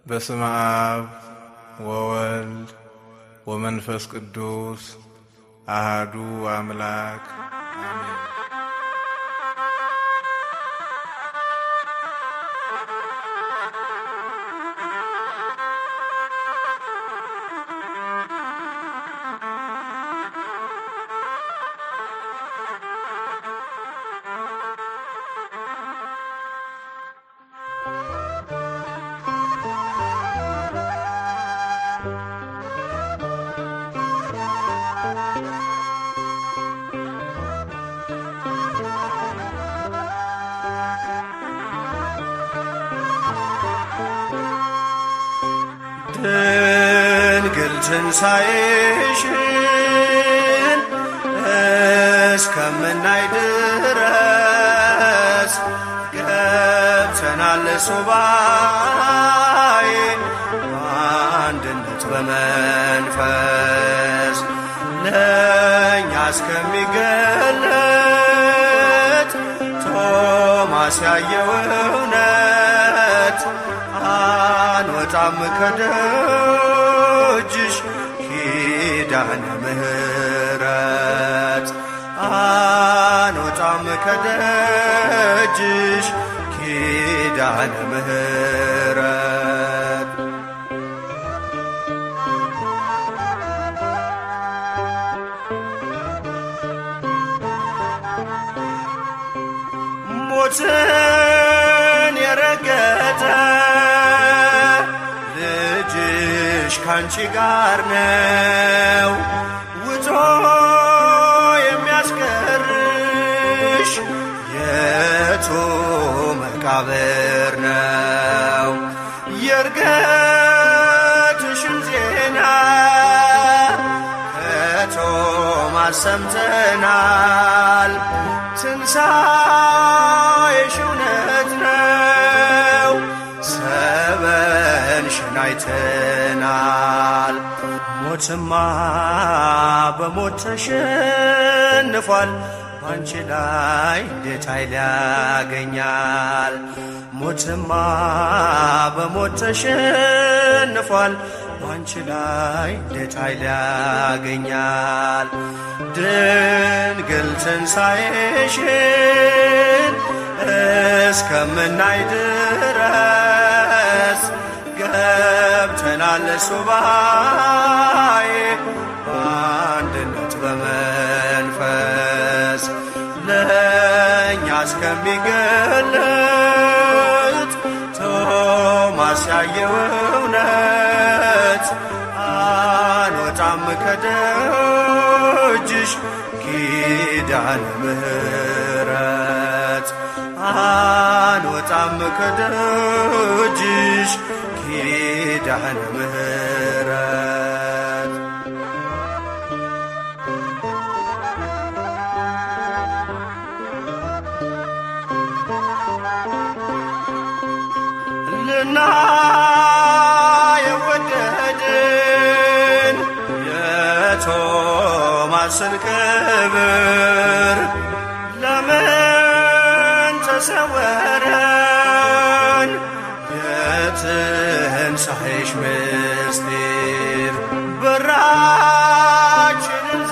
በስመ አብ ወወልድ ወመንፈስ ቅዱስ አሃዱ አምላክ አሜን። ድንግል ትንሣኤሽን እስከምናይ ድረስ ገብተናል ሱባኤ በአንድነት በመንፈስ ለእኛ እስከሚገለጥ ቶማስ ያየው እውነት አንወጣም ከደጅሽ ኪዳነ ምሕረት አንወጣም ከደጅሽ ኪዳነ ምሕረት። ሞትን የረገጠ ልጅሽ ካንቺ ጋር ነው ውጦ የሚያስቀርሽ የቱ መቃብር ነው? የእርገትሽን ዜና ከቶማስ ሰምተናል። ትንሣኤሽ እውነት ነው ሰበንሽን አይተናል። ሞትማ በሞት ተሸንፏል ባንቺ ላይ እንዴት ኃይል ያገኛል? ሞትማ በሞት ተሸንፏል ባንቺ ላይ እንዴት ኃይል ያገኛል? ድንግል ትንሣኤሽን እስከምናይ ድረስ ገብተናል ሱባኤ በአንድነት በመንፈስ ለእኛ እስከሚገለጥ ቶማስ ያየው እውነት አንወጣም ከደጅሽ ኪዳነ ምሕረት አንወጣም ከደጅሽ ኪዳነ ምሕረት። ልናየው ወደድን የቶማስን ክብር ለምን ተሰወረን የትንሣኤሽ ምስጢር? በራችንን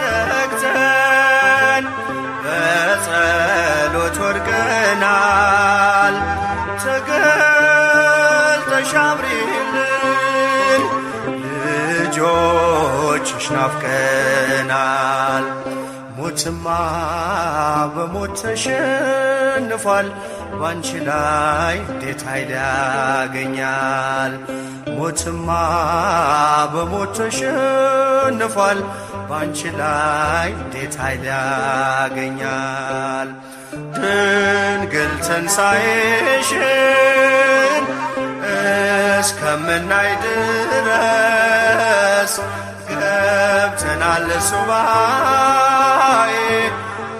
ዘግተን በጸሎት ወድቀናል። ተገልጠሽ አብሪልን ልጆችሽ ናፍቀናል። ሞትማ በሞት ተሸንፏል ባንቺ ላይ እንዴት ኃይል ያገኛል? ሞትማ በሞት ተሸንፏል ባንቺ ላይ እንዴት ኃይል ያገኛል? ድንግል ትንሣኤሽን እስከምናይ ድረስ ገብተናል ሱባኤ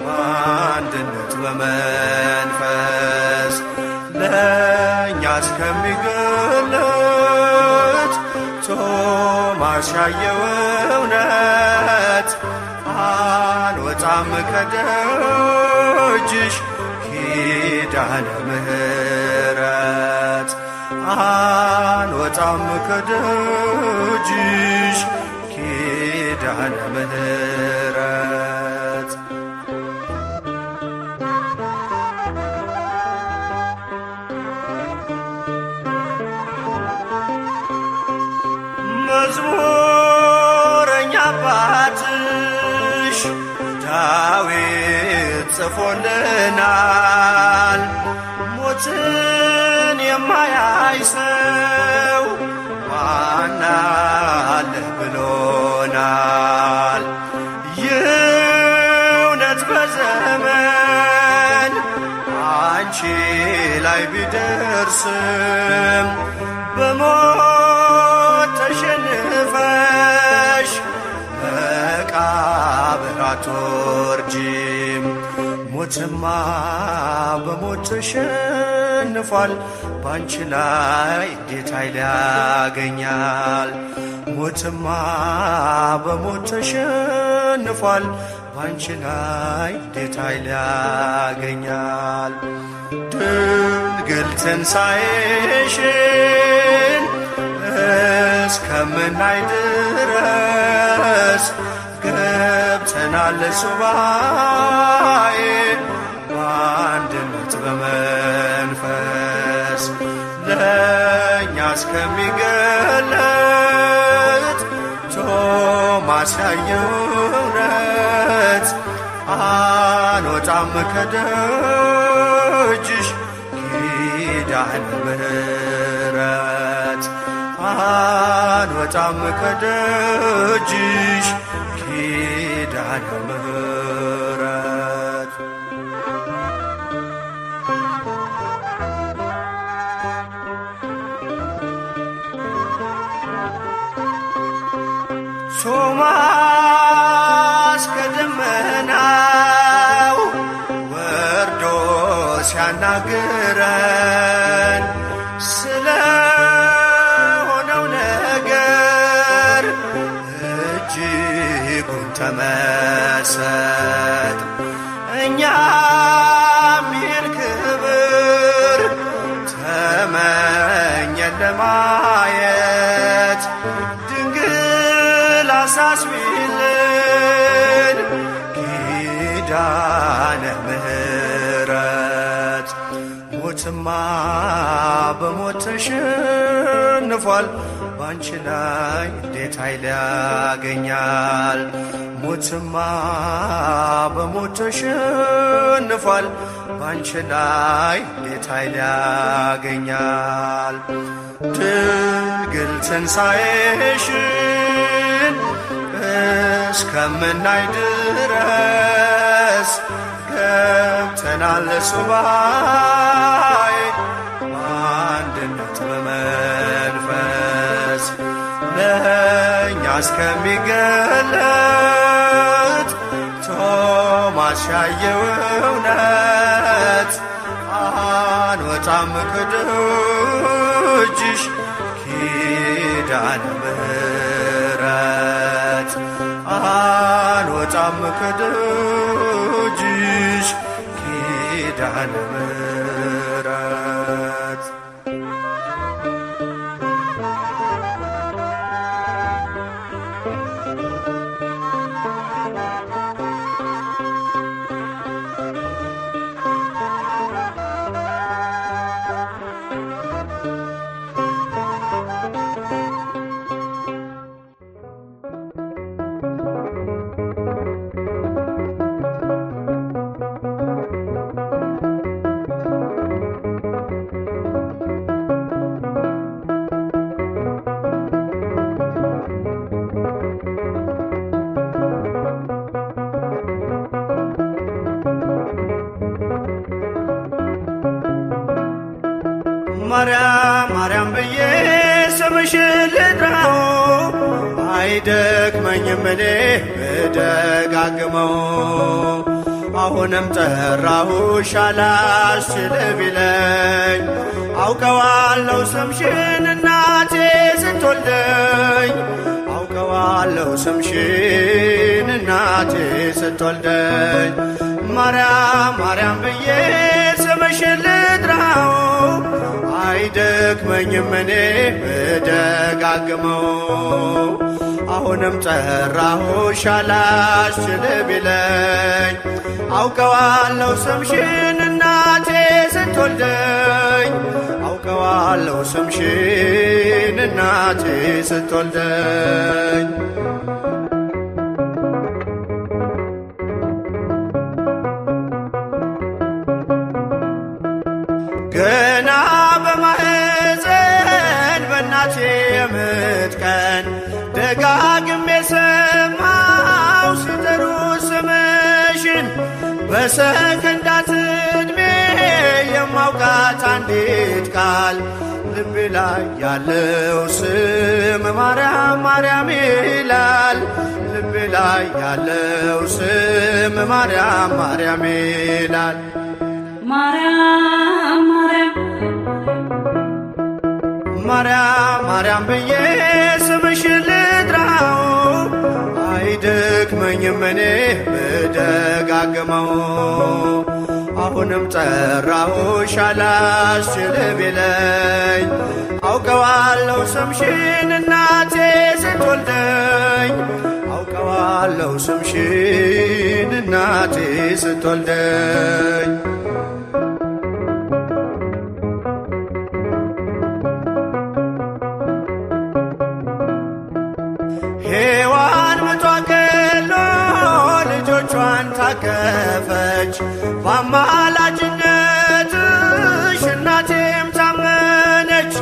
በአንድነት በመንፈስ ለእኛ እስከሚገለጥ ቶማስ ያየው እውነት አንወጣም ከደጅሽ ኪዳነ ምሕረት አንወጣም ከደጅሽ ኪዳነ ምሕረት። መዝሙረኛ አባትሽ ዳዊት ጽፎልናል፣ ሞትን የማያይ ሰው ማን አለ ብሎናል። ይህ እውነት በዘመን አንቺ ላይ ቢደርስም በሞት ተሸንፈሽ መቃብር አትወርጂም። ሞትማ በሞት ተሸንፏል፣ ባንቺ ላይ እንዴት ኃይል ያገኛል? ሞትማ በሞት ተሸንፏል፣ ባንቺ ላይ እንዴት ኃይል ያገኛል? ድንግል ትንሣኤሽን እስከምናይ ድረስ ገብተናል ሱባኤ በአንድነት በመንፈስ ለእኛ እስከሚገለጥ ቶማስ ያየው እውነት አንወጣም ከደጅሽ ኪዳነ ምሕረት። አንወጣም ከደጅሽ ኪዳነ ምሕረት። ቶማስ ከደመናው ወርዶ ሲያናግረን ስለ ሆነው ነገር እጅጉን ተመሰጥ። እኛም ይህን ክብር ተመኘን ለማየት ድንግል አሳስቢልን ኪዳነ ምሕረት። ሞትማ በሞት ተሸንፏል፣ ባንቺ ላይ እንዴት ኃይል ያገኛል? ሞትማ በሞት ተሸንፏል፣ ባንቺ ላይ እንዴት ኃይል ያገኛል? ድንግል ትንሣኤሽን እስከምናይ ድረስ ገብተናል ሱባኤ በአንድነት በመንፈስ ለእኛ እስከሚገለጥ ቶማስ ያየው እውነት አንወጣም ከደጅሽ ኪዳነ ምሕረት። አንወጣም ከደጅሽ ኪዳነ ምሕረት። ማርያም ማርያም ብዬ ስምሽን ልጥራው አይደክመኝም እኔ ብደጋግመው። አሁንም ጠራሁሽ አላስችል ቢለኝ አውቀዋለሁ ስምሽን እናቴ ስትወልደኝ አውቀዋለሁ ስምሽን እናቴ ስትወልደኝ። ማርያም ማርያም ብዬ ስምሽን ልጥራው አይደክመኝም እኔ ብደጋግመው። አሁንም ጠራሁሽ አላስችል ቢለኝ አውቀዋለሁ ስምሽን እናቴ ስትወልደኝ አውቀዋለሁ ስምሽን እናቴ ስትወልደኝ። ገና በማህፀን በእናቴ የምጥ ቀን ደጋግሜ ሰማው ሲጠሩ ስምሽን በሰከንዳት ዕድሜ የማውቃት አንዲት ቃል ልቤ ላይ ያለው ስም ማርያም ማርያም ይላል። ልቤ ላይ ያለው ስም ማርያም ማርያም ይላል። ማርያም ማርያም ማርያም ማርያም ብዬ ስምሽን ልጥራው አይደክመኝም እኔ ብደጋግመው። አሁንም ጠራሁሽ አላስችል ቢለኝ አውቀዋለሁ ስምሽን እናቴ ስትወልደኝ አውቀዋለሁ ስምሽን እናቴ ስትወልደኝ። ሔዋን ምጧ ገሎ ልጆቿን ታቀፈች በአማላጅነትሽ እናቴም ታመነች።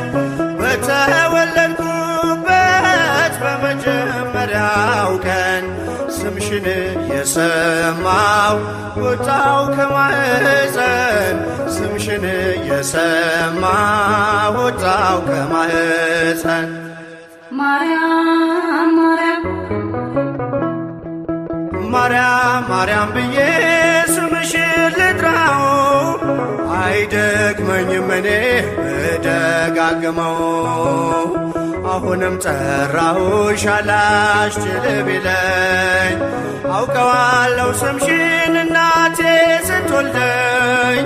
በተወለድኩበት በመጀመሪያው ቀን ስምሽን የሰማው ወጣው ከማህፀን ስምሽን የሰማው ወጣው ከማህፀን። ማርያም ማርያም ማርያም ማርያም ብዬ ስምሽን ልጥራው አይደክመኝም እኔ ብደጋግመው። አሁንም ጠራሁሽ አላስችል ቢለኝ አውቀዋለሁ ስምሽን እናቴ ስትወልደኝ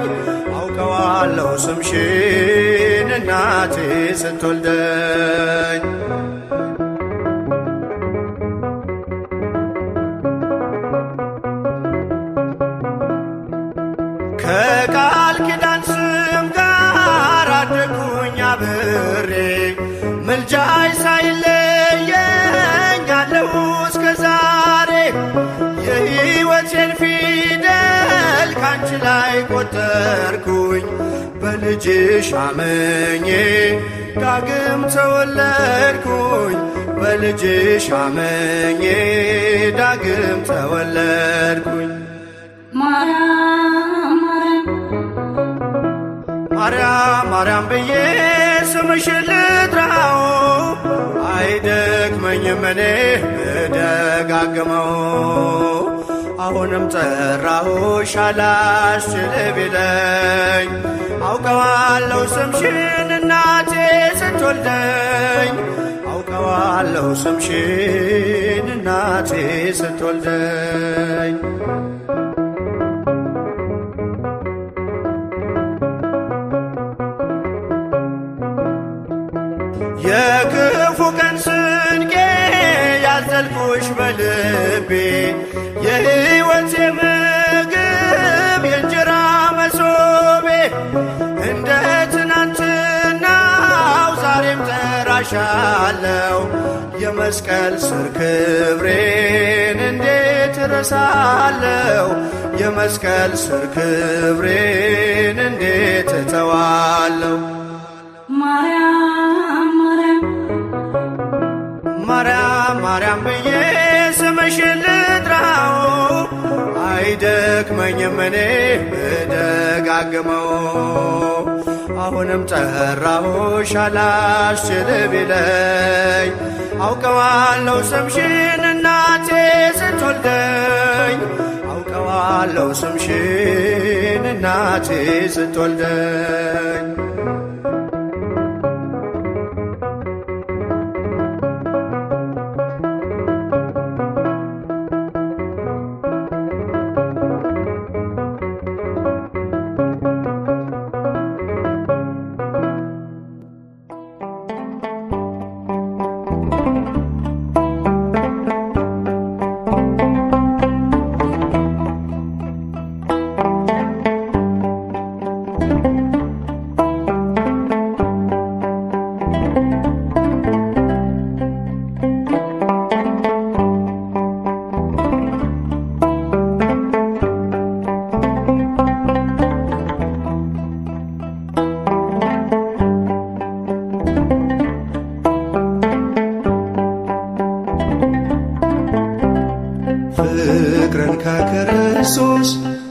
አውቀዋለሁ ስምሽን እናቴ ስትወልደኝ። ከቃል ኪዳን ስም ጋር አደግኩኝ አብሬ ምልጃይ ሳይለየኝ አለሁ እስከ ዛሬ። የሕይወቴን ፊደል ካንቺ ላይ ቆጠርኩኝ በልጅሽ አምኜ ዳግም ተወለድኩኝ በልጅሽ አምኜ ዳግም ተወለድኩኝ። ማርያም ማርያም ማርያም ብዬ ስምሽን ልጥራው አይደክመኝም እኔ ብደጋግመው። አሁንም ጠራሁሽ አላስችል ቢለኝ አውቀዋለሁ ስምሽን እናቴ ስትወልደኝ አውቀዋለሁ ስምሽን እናቴ ስትወልደኝ። የክፉ ቀን ስንቄ ያዘልኩሽ በልቤ የሕይወቴ ምግብ የእንጀራ መሶቤ እንደ ትናንትናው ዛሬም ጠራሻለው የመስቀል ስር ክብሬን እንዴት እረሳለው የመስቀል ስር ክብሬን እንዴት እተዋለው። ማርያም ማርያም ማርያም ብዬ ስምሽን ልጥራው አይደክመኝም እኔ ብደጋግመው። አሁንም ጠራሁሽ አላስችል ቢለኝ አውቀዋለሁ ስምሽን እናቴ ስትወልደኝ አውቀዋለሁ ስምሽን እናቴ ስትወልደኝ።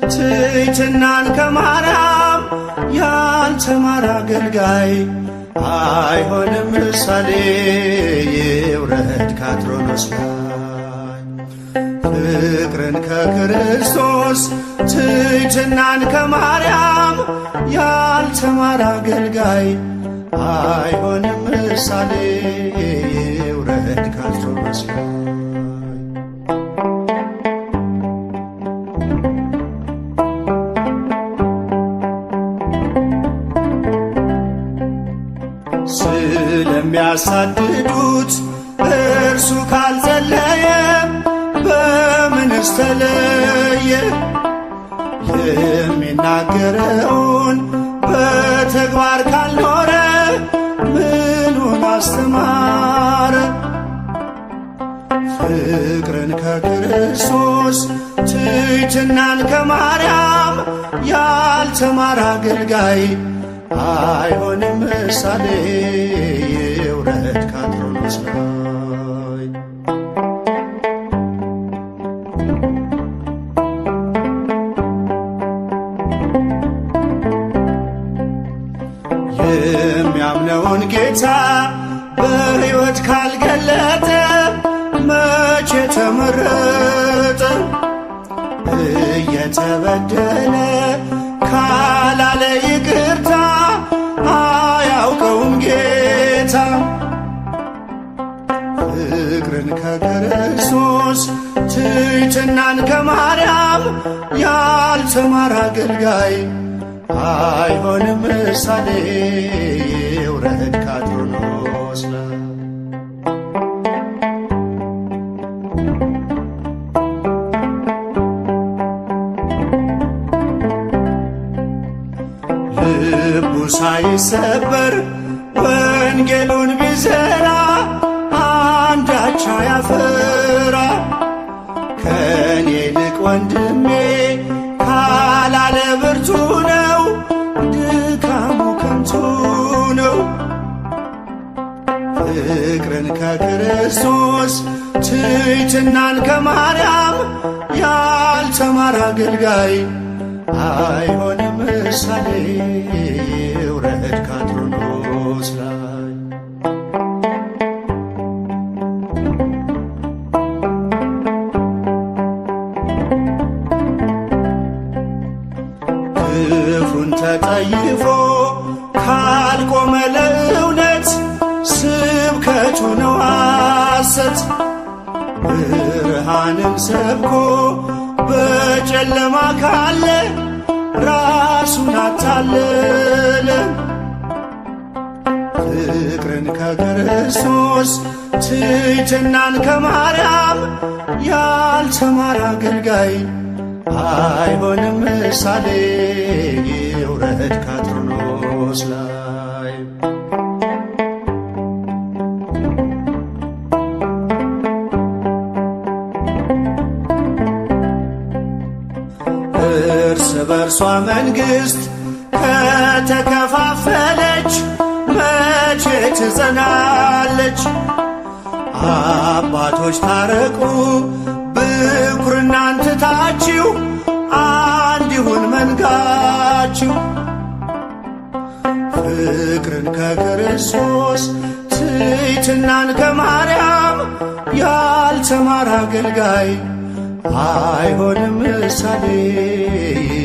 ትሕትናን ከማርያም ያልተማረ አገልጋይ አይሆንም ምሳሌ ይውረድ ከአትሮኖስ ላይ። ፍቅርን ከክርስቶስ ትሕትናን ከማርያም ያልተማረ አገልጋይ አይሆንም ምሳሌ ይውረድ ከአትሮኖስ ላይ። ስለሚያሳድዱት እርሱ ካልጸለየ በምንስ ተለየ? የሚናገረውን በተግባር ካልኖረ ምኑን አስተማረ? ፍቅርን ከክርስቶስ ትሕትናን ከማርያም ያልተማረ አገልጋይ አይሆንም ምሳሌ ይውረድ ከአትሮኖስ ላይ። የሚያምነውን ጌታ በሕይወት ካልገለጠ መቼ ተመረጠ? እየተበደለ ካላለ ይቅርታ አያውቀውም ጌታ። ፍቅርን ከክርስቶስ ትሕትናን ከማርያም ያልተማረ አገልጋይ አይሆንም ምሳሌ ይውረድ ከአትሮኖስ ላይ። ልቡ ሳይሰበር ወንጌሉን ቢዘራ አንዳች አያፈራ። ከኔ ይልቅ ወንድሜ ካላለ ብርቱ ነው፣ ድካሙ ከንቱ ነው። ፍቅርን ከክርስቶስ ትሕትናን ከማርያም ያልተማረ አገልጋይ አይሆንም ምሳሌ ይውረድ ከአትሮኖስ ላይ። ክፉን ተጠይፎ ካልቆመ ለእውነት ስብከቱ ነው ሐሰት። ብርሃንን ሰብኮ በጨለማ ካለ ራሱን አታለለ። ፍቅርን ከክርስቶስ ትሕትናን ከማርያም ያልተማረ አገልጋይ አይሆንም ምሳሌ ይውረድ ከአትሮኖስ ላይ። እርስ በርሷ መንግሥት ከተከፋፈለች መቼ ትጸናለች? አባቶች ታረቁ ብኩርናን ትታችሁ አንድ ይሁን መንጋችሁ። ፍቅርን ከክርስቶስ ትሕትናን ከማርያም ያልተማረ አገልጋይ አይሆንም ምሳሌ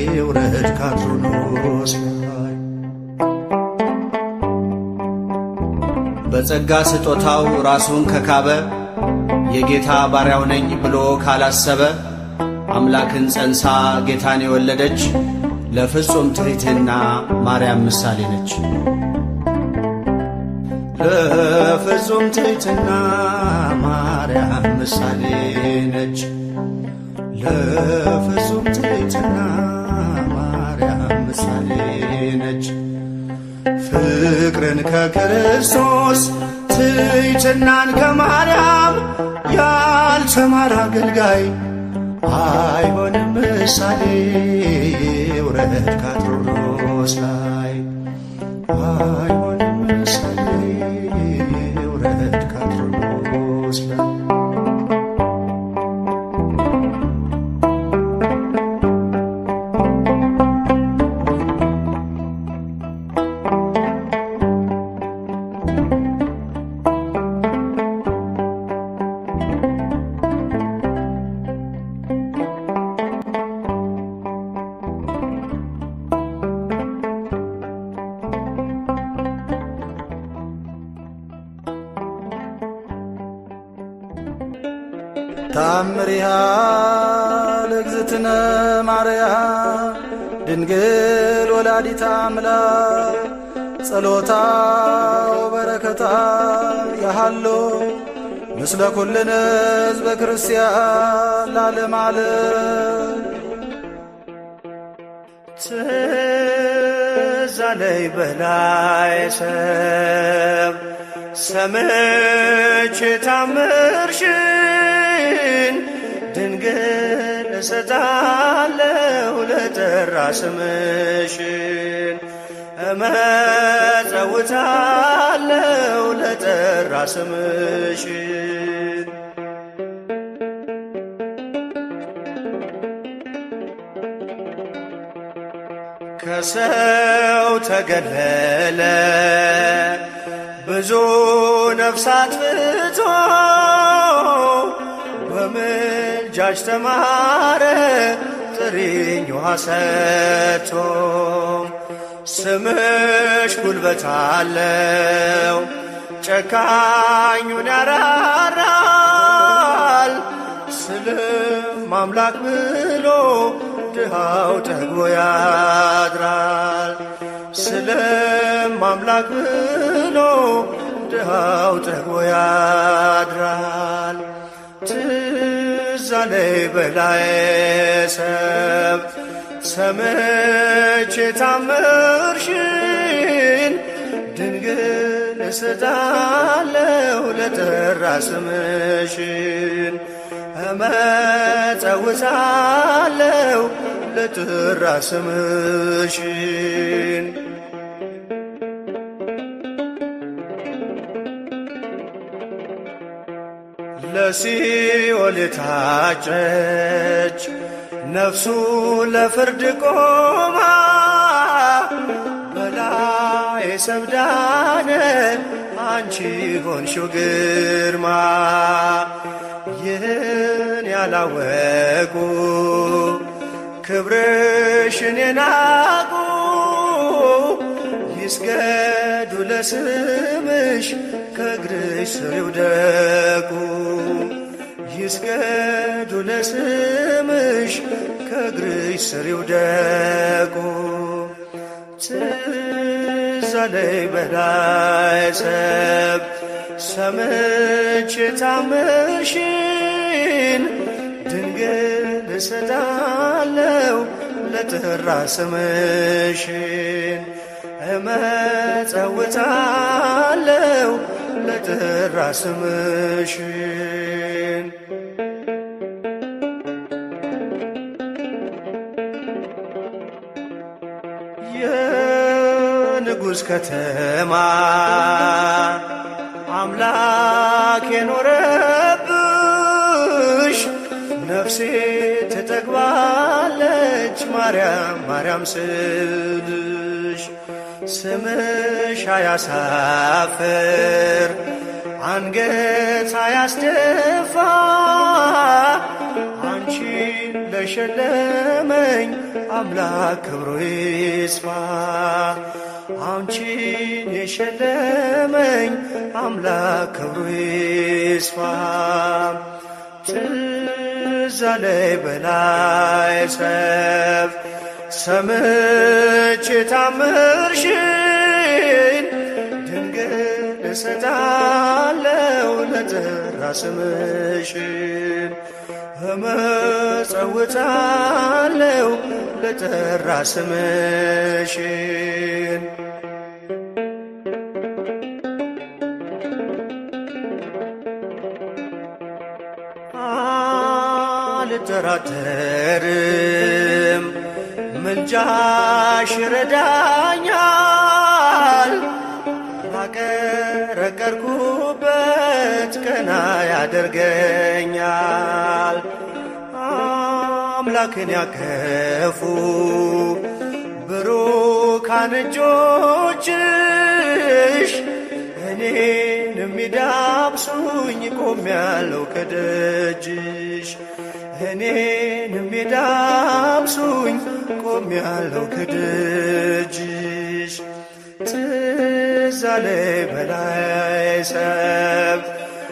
ይውረድ ከአትሮኖስ ላይ። በጸጋ ስጦታው ራሱን ከካበ የጌታ ባሪያው ነኝ ብሎ ካላሰበ አምላክን ጸንሳ ጌታን የወለደች ለፍጹም ትሕትና ማርያም ምሳሌ ነች። ለፍጹም ትሕትና ማርያም ምሳሌ ነች። ለፍጹም ትሕትና ማርያም ምሳሌ ነች። ፍቅርን ከክርስቶስ ትሕትናን ከማርያም ያልተማረ አገልጋይ አይሆንም ምሳሌ ይውረድ ከአትሮኖስ ላይ። አይሆንም ምሳሌ ይውረድ ከአትሮኖስ ላይ። ተአምሪሃ ለእግዝእትነ ማርያም ድንግል ወላዲተ አምላክ ጸሎታ ወበረከታ ያሃሎ ምስለ ኩልነ ሕዝበ ክርስቲያን ለዓለመ ዓለም። ትዝ አለኝ በላይ ሰብ ሰምቼ ታምርሽን ድንግል እሰጣለሁ ለጠራ ስምሽን እመጸውታለሁ ለጠራ ስምሽን። ከሰው ተገለለ ብዙ ነፍሳት ፍቶ በምልጃሽ ተማረ ጥሪኝ ውሃ ሰጥቶ። ስምሽ ጉልበት አለው ጨካኙን ያራራል ስልም አምላክ ብሎ ድሃው ጠግቦ ያድራል ስልም አምላክ ብሎ ድሃው ጠግቦ ያድራል። ትዝ አለኝ በላይ ሰብ ሰምቼ ታምርሽን ድንግል እሰጣለሁ ለጠራ ስምሽን እመጸውታለሁ ለጠራ ስምሽን። ለሲኦል የታጨች ነፍሱ ለፍርድ ቆማ በላይ ሰብዳነ አንቺ ሆንሽው ግርማ። ይህን ያላወቁ ክብርሽን የናቁ ይስገዱ ለስምሽ ከእግርሽ ስር ይውደቁ ይስገዱ ለስምሽ ከእግርሽ ስር ይውደቁ። ትዝ አለኝ በላይ ሰብ ሰምቼ ታምርሽን ድንግል እሰጣለሁ ለጠራ ስምሽን እመጸውታለሁ ለጠራ ስምሽን። የንጉሥ ከተማ አምላክ የኖረብሽ ነፍሴ ትጠግባለች ማርያም ማርያም ስልሽ። ስምሽ አያሳፍር አንገት አያስደፋ አንቺን ለሸለመኝ አምላክ ክብሩ ይስፋ አንቺን የሸለመኝ አምላክ ክብሩ ይስፋ። ትዝ አለኝ በላይ ሰብ ሰምቼ ታምርሽን ድንግል እሰጣለሁ ለጠራ ስምሽን እመጸውታለሁ ለጠራ ስምሽን። አልጠራጠርም ምልጃሽ ይረዳኛል ባቀረቀርኩበት ቀና ያደርገኛል። አምላክን ያቀፉ ብሩካን እጆችሽ እኔን የሚዳብሱኝ ቆሜያለሁ ከደጅሽ እኔን የሚዳብሱኝ ቆሜያለሁ ከደጅሽ። ትዝ አለኝ በላይ ሰብ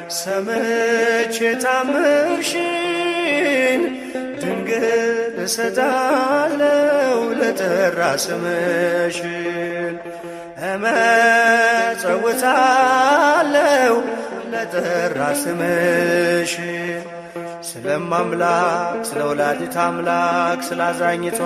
ሰምቼ ታምርሽን ድንግል እሰጣለሁ ለጠራ ስምሽን እመጸውታለሁ ለጠራ ስምሽን ስለማምላክ ስለ ወላዲተ አምላክ ስለ አዛኝቷ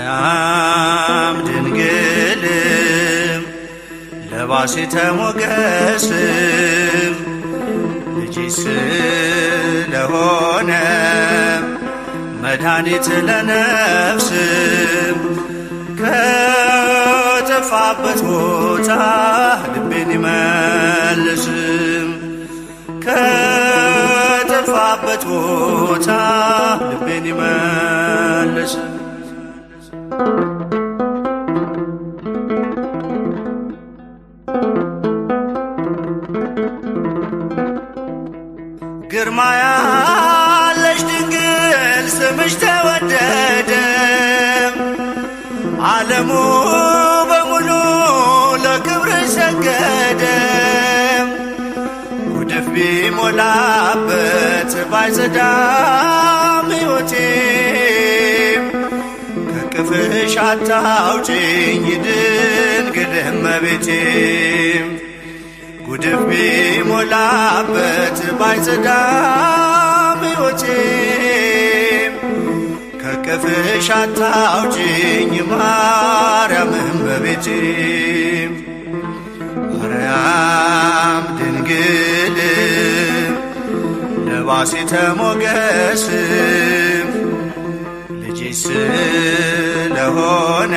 ማርያም ድንግልም ለባሲተ ሞገስም ልጅሽ ስለሆነ መድኃኒት ለነፍስም ከጠፋበት ቦታ ልቤን ይመልስም ከጠፋበት ቦታ ልቤን ይመልስም ግርማ ያለሽ ድንግል ስምሽ ተወደደ ዓለሙ በሙሉ ለክብርሽ ሰገደ ጉድፍ ቢሞላበት ባይጸዳም ሕይወቴ ከቅፍሽ አታውጪኝ ድንግል እመቤቴ ጉድፍ ቢሞላበት ባይጸዳም ሕይወቴ ከቅፍሽ አታውጪኝ ማርያም እመቤቴ ማርያም ድንግል ለባሲተ ሞገስ ልጅሽ ስለሆነ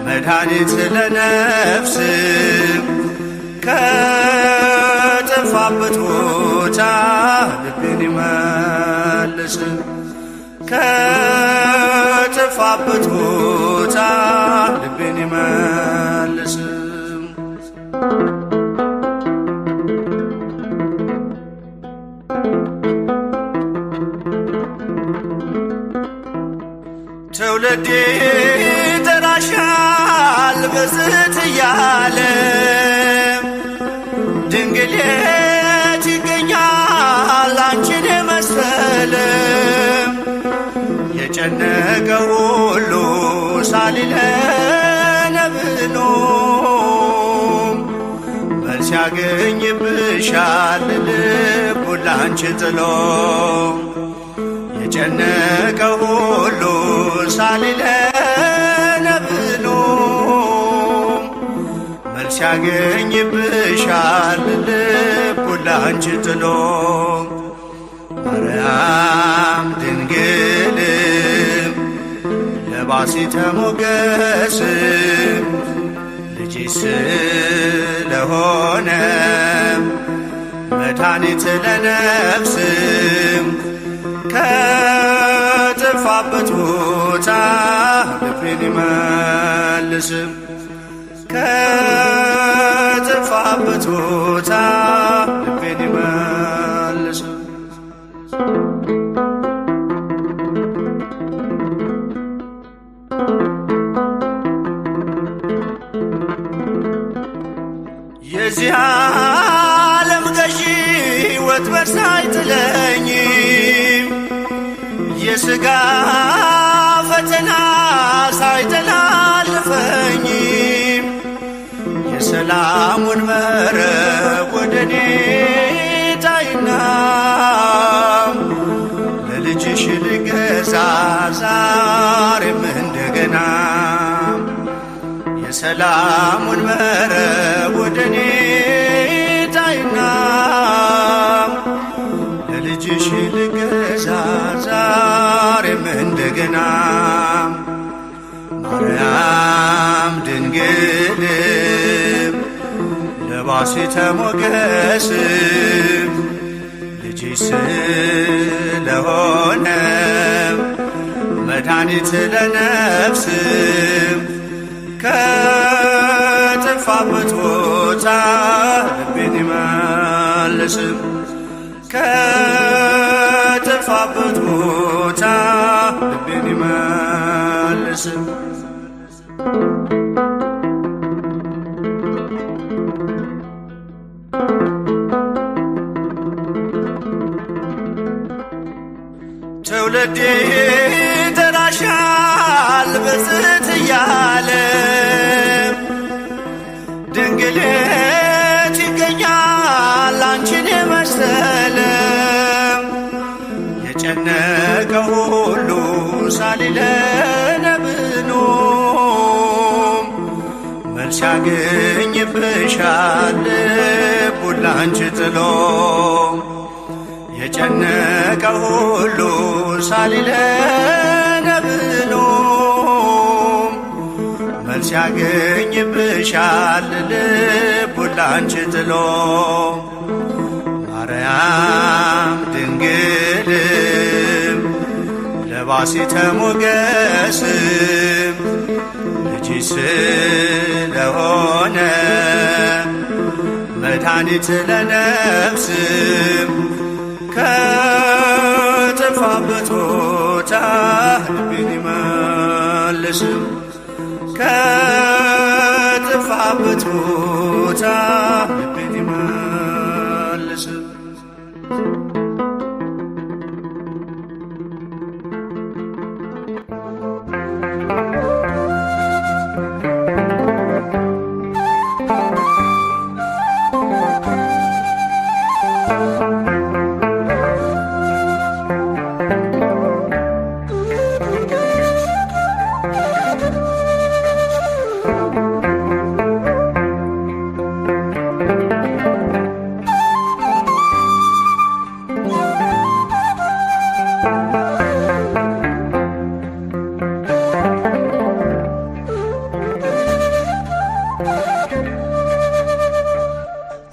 መድኃኒት ለነፍስ ከጠፋበት ቦታ ልቤን ይመልስ ከጠፋበት ቦታ ልቤን ይመልስ ትውልዴ ይጠራሻል በዝት እያለ ድንግል የት ይገኛል አንቺን የመሰለ የጨነቀ ሁሉ ሳሊለነ ብሎ መልስ ያገኝብሻል ልቡ ላንቺ ጥሎ የጨነቀ ሁሉ ሳሊለነ ብሎ መልስ ያገኝብሻል ልቡ ላንቺ ጥሎ ማርያም ድንግል ለባሲተ ሞገስ ልጅሽ ስለሆነ መድኃኒት ለነፍስ ከጠፋበት ቦታ ልቤን ይመልስ ከጠፋበት ቦታ ልቤን ይመልስ የዚህ ዓለም ገዢ ወጥመድ ሳይጥለኝ የሥጋ ፈተና ሳይተላልፈኝ የሰላሙን መረብ ወደኔ ጣይና ለልጅሽ ልገዛ ዛሬም እንደገና የሰላሙን መረብ ወደኔ ጣይና ለልጅሽ ልገዛ ዛሬም እንደገና ማርያም ድንግል ለባሲተ ሞገስ ልጅሽ መድኃኒት ለነፍስም ከጠፋበት ቦታ ልቤን ይመልስም ከጠፋበት ቦታ ልቤን ይመልስም ትውልዴ ይጠራሻል ብፅዕት እያለ ድንግሌት ይገኛል አንቺን የመሰለ የጨነቀው ሁሉ ሳሊለነ ብኖም መልስ ያገኝብሻል ልቡን ላንቺ ጥሎ የጨነቀው ሁሉ ሳሊለነ ብኖም መልስ ያገኝብሻል ልቡን ላንቺ ጥሎ ማርያም ድንግልም ለባሲተ ሞገስም ልጅሽ ስለሆነ መድኃኒት ለነፍስም ከጠፋበት ቦታ ልቤን ይመልስም ከጠፋበት ቦታ ልቤን ይመልስም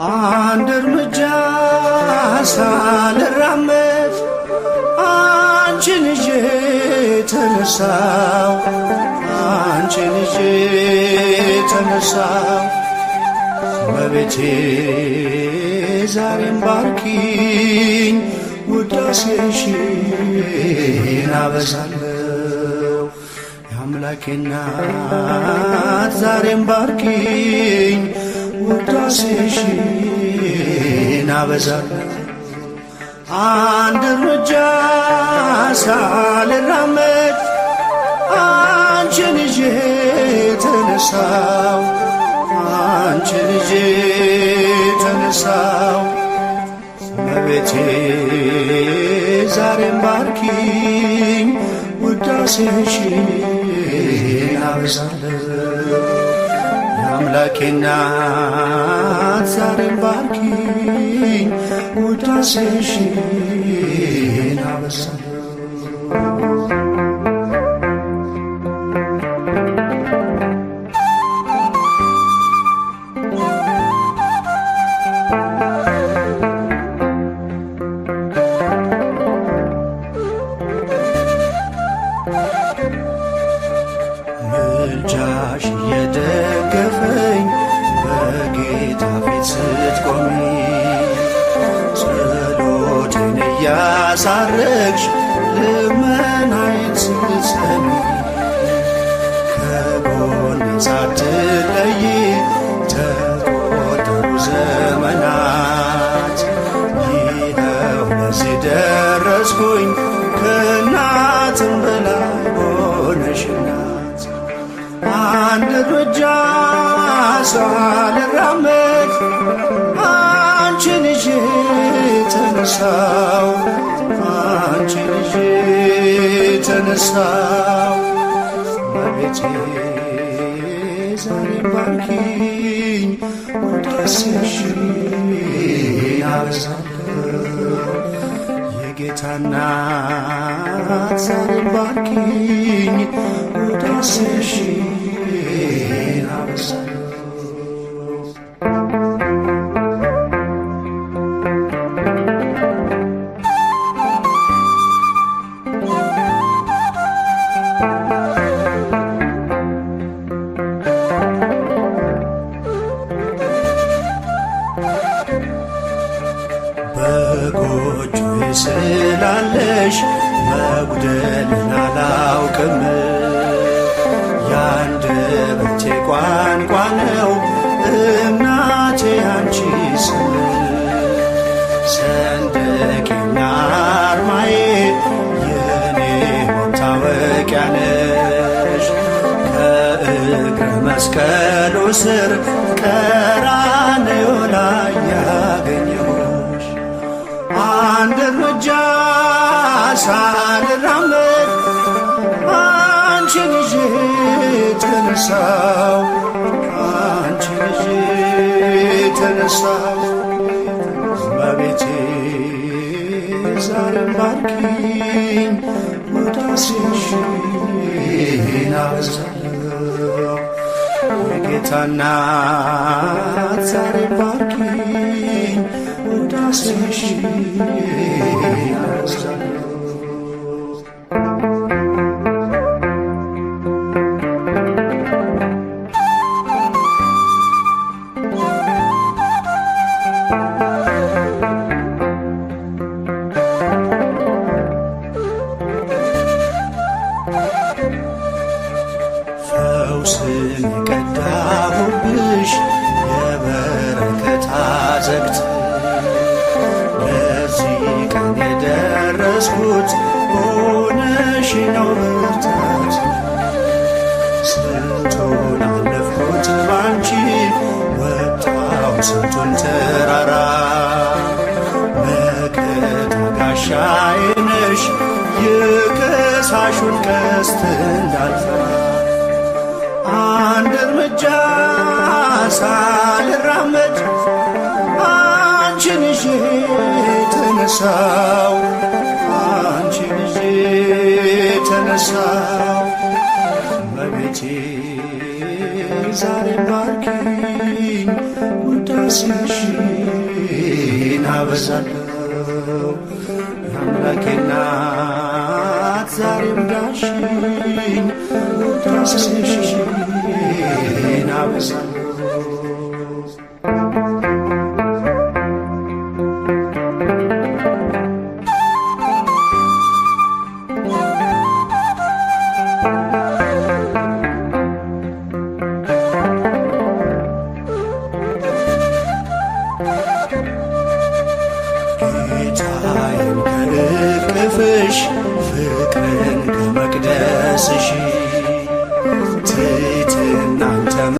አንድ እርምጃ ሳልራመድ አንቺን ይዤ ተነሳው አንቺን ይዤ ተነሳው እመቤቴ ዛሬም ባርኪኝ ውዳሴሽን አበዛለሁ የአምላኬ እናት ዛሬም ባርኪኝ ውዳሴሽን አበዛለሁ አንድ እርምጃ ሳልራመድ አንቺን ይዤ ተነሳው አንቺን ይዤ ተነሳው እመቤቴ ዛሬም ባርኪኝ ውዳሴሽን አበዛለሁ የአምላኬ እናት ዛሬም ባርኪኝ ውዳሴሽን አበዛለሁ ምልጃሽ የደገፈኝ በጌታ ፊት ስትቆሚ ጸሎቴን እያሳረግሽ ልመናዬን ስትሰሚ ከጎኔ ሳትለይ ተቆጠሩ ዘመናት ይኸው ለዚህ ደረስኩኝ ከእናትም በላይ ሆነሽ ናት አንድ እርምጃ ሳልራመድ አንቺን ይዤ ተነሳው አንቺን ይዤ ተነሳው እመቤቴ ዛሬም ባርኪኝ ውዳሴሽን አበዛለሁ የጌታ እናት ዛሬም ባርኪኝ ውዳሴሽን አበዛለሁ ስላለሽ መጉደልን አላውቅም። የአንደበቴ ቋንቋ ነው እናቴ አንቺ ስም ሰንደቄና አርማዬ የኔ መታወቂያ ነሽ። ከእግረ መስቀሉ ስር ቀራንዮ ላይ ያገኘሁሽ አንድ እርምጃ ሳልራመድ አንቺን ይዤ ተነሳው አንቺን ይዤ ተነሳው። እመቤቴ ዛሬም ባርኪኝ ውዳሴሽን አበዛለሁ። የጌታ እናት ዛሬም ባርኪኝ ውዳሴሽን አበዛለሁ። ፈውስን የቀዳሁብሽ የበረከት አዘግት ለዚህ ቀን የደረስኩት ሆነሽ ነው ብርታት። ስንቱን አለፍኩት ባንቺ ወጣው ስንቱን ተራራ መከታ ጋሻዬ ነሽ የከሳሹን ቀስት እንዳልፈራ። አንድ እርምጃ ሳልራመድ አንቺን ይዤ ተነሳው አንቺን ይዤ ተነሳው። እመቤቴ ዛሬ ባርኪኝ ውዳሴሽን አበዛለሁ። የአምላኬ እናት ዛሬም ዳሽኝ ውዳሴሽን አበዛለሁ። ጌታዬን ከእቅፍሽ ፍቅርን ከመቅደስሽ